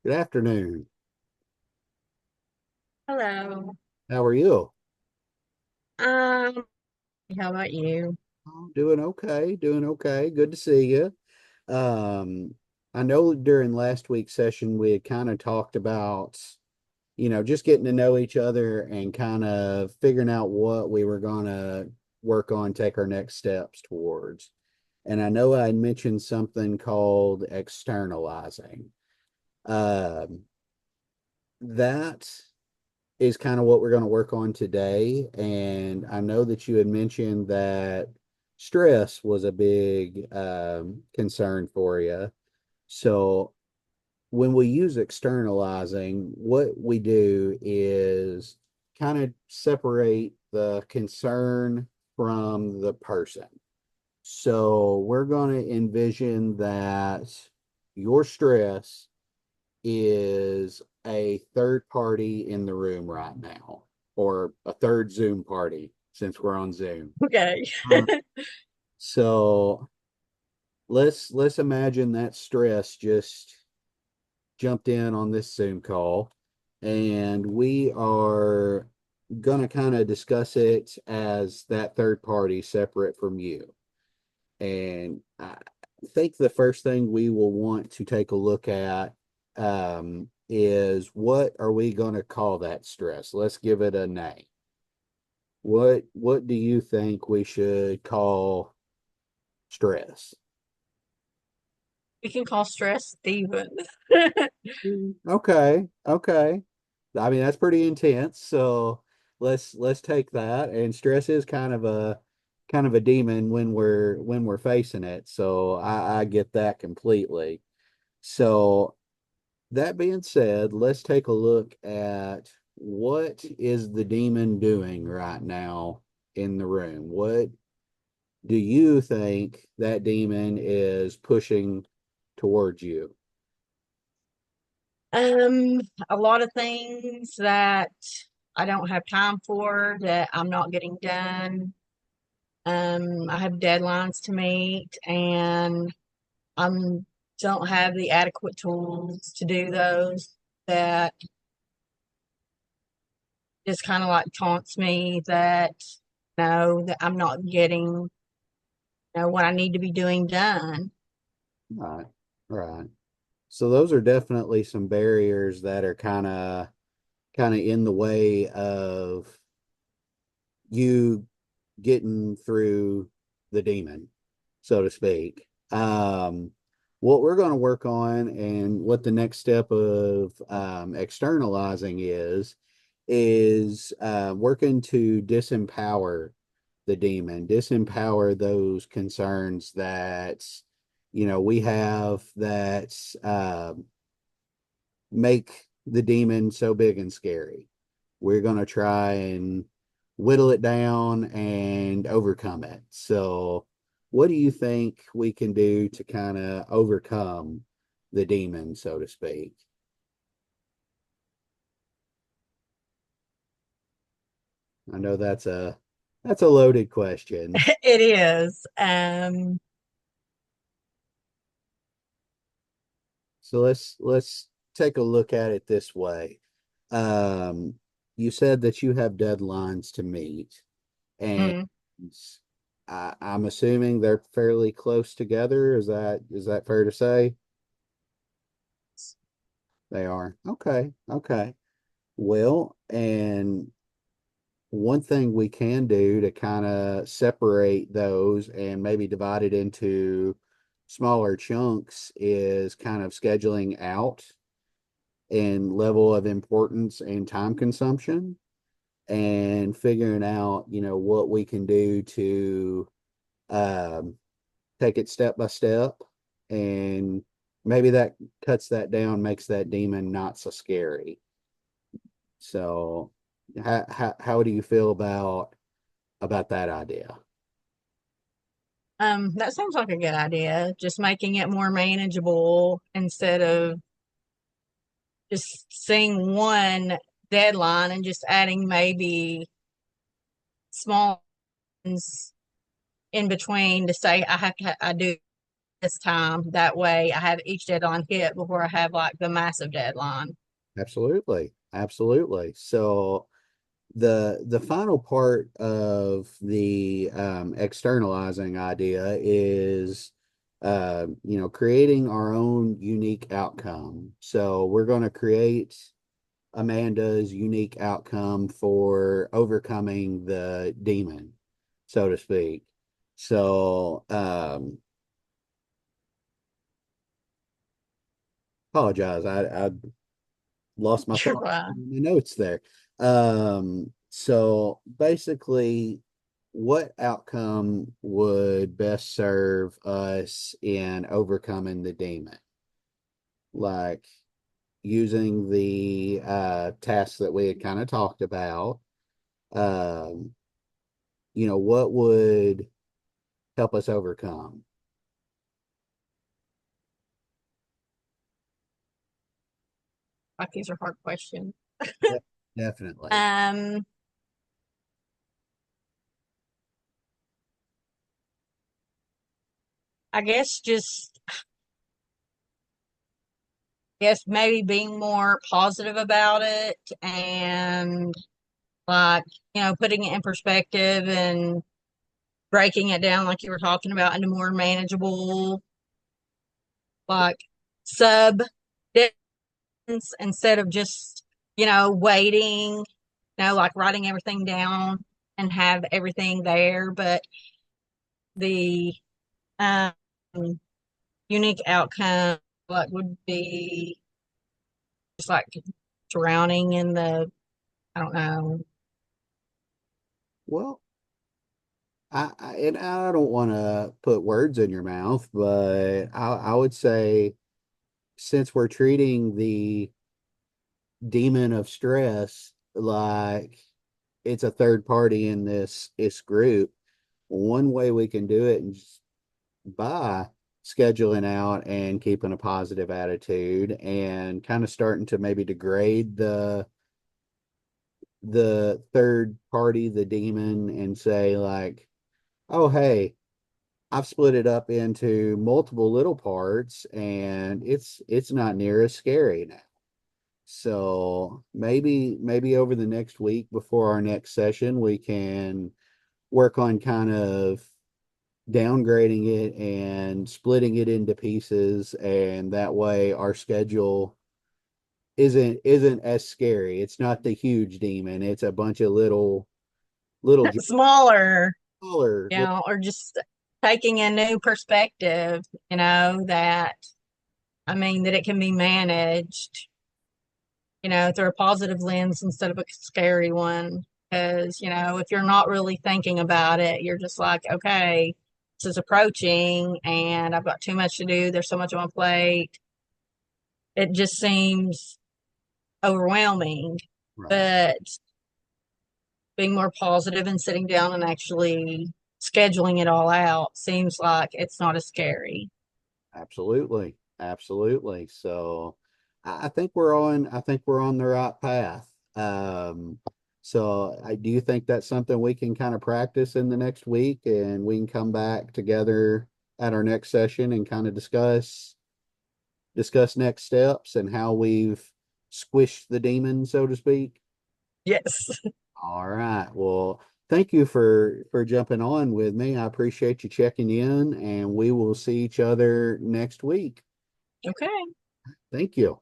Good afternoon. Hello. How are you? Um, how about you? Oh, doing okay, doing okay. Good to see you. Um, I know during last week's session we had kind of talked about, just getting to know each other and kind of figuring out what we were gonna work on, take our next steps towards. And I know I mentioned something called externalizing. Um, that is kind of what we're going to work on today. And I know that you had mentioned that stress was a big concern for you. So when we use externalizing, what we do is kind of separate the concern from the person. So we're going to envision that your stress is a third party in the room right now, or a third Zoom party since we're on Zoom. Okay. Uh, So let's imagine that stress just jumped in on this Zoom call, and we are gonna kind of discuss it as that third party separate from you. And I think the first thing we will want to take a look at is what are we going to call that stress? Let's give it a name. What do you think we should call stress? We can call stress Steven. Okay, okay. I mean, that's pretty intense. So let's take that. And stress is kind of a demon when we're facing it. So I get that completely. So that being said, let's take a look at what is the demon doing right now in the room. What do you think that demon is pushing towards you? Um, a lot of things that I don't have time for that I'm not getting done. I have deadlines to meet and I'm don't have the adequate tools to do those that just kind of like taunts me that no, that I'm not getting what I need to be doing done. Right, right. So those are definitely some barriers that are kind of in the way of you getting through the demon, so to speak. What we're going to work on and what the next step of externalizing is working to disempower the demon, disempower those concerns that we have that make the demon so big and scary. We're going to try and whittle it down and overcome it. So, what do you think we can do to kind of overcome the demon, so to speak? I know that's a loaded question. It is. So let's take a look at it this way. Um, you said that you have deadlines to meet, and Mm, I'm assuming they're fairly close together. Is that fair to say? They are. Okay. Okay. Well, and one thing we can do to kind of separate those and maybe divide it into smaller chunks is kind of scheduling out and level of importance and time consumption and figuring out, what we can do to um, take it step by step, and maybe that cuts that down, makes that demon not so scary. So how do you feel about that idea? that sounds like a good idea. Just making it more manageable instead of just seeing one deadline and just adding maybe small ones in between to say I do. this time. That way I have each deadline hit before I have like the massive deadline. Absolutely. Absolutely. So the final part of the externalizing idea is creating our own unique outcome. So we're going to create Amanda's unique outcome for overcoming the demon, so to speak. So apologize, I lost my You're thought right. in the notes there. So basically, what outcome would best serve us in overcoming the demon? Like using the tasks that we had kind of talked about. Um, what would help us overcome? Like these are hard questions. De- Definitely. Um, I guess just guess maybe being more positive about it and like, putting it in perspective and breaking it down like you were talking about into more manageable like sub instead of just, waiting, like writing everything down and have everything there, but the um, unique outcome like would be just like drowning in the, I don't know. Well, and I don't want to put words in your mouth, but I would say since we're treating the demon of stress like it's a third party in this group, one way we can do it is by scheduling out and keeping a positive attitude and kind of starting to maybe degrade the third party, the demon, and say like, oh hey, I've split it up into multiple little parts and it's not near as scary now. So maybe over the next week before our next session, we can work on kind of downgrading it and splitting it into pieces, and that way our schedule isn't as scary. It's not the huge demon. It's a bunch of little Smaller, smaller little, or just taking a new perspective, that I mean that it can be managed, through a positive lens instead of a scary one. Because, if you're not really thinking about it, you're just like, okay, this is approaching and I've got too much to do. There's so much on my plate. It just seems overwhelming. right. But being more positive and sitting down and actually scheduling it all out seems like it's not as scary. Absolutely. Absolutely. So I think we're on the right path. So I do you think that's something we can kind of practice in the next week and we can come back together at our next session and kind of discuss next steps and how we've squished the demon, so to speak. Yes. All right. Well, thank you for jumping on with me. I appreciate you checking in, and we will see each other next week. Okay. Thank you.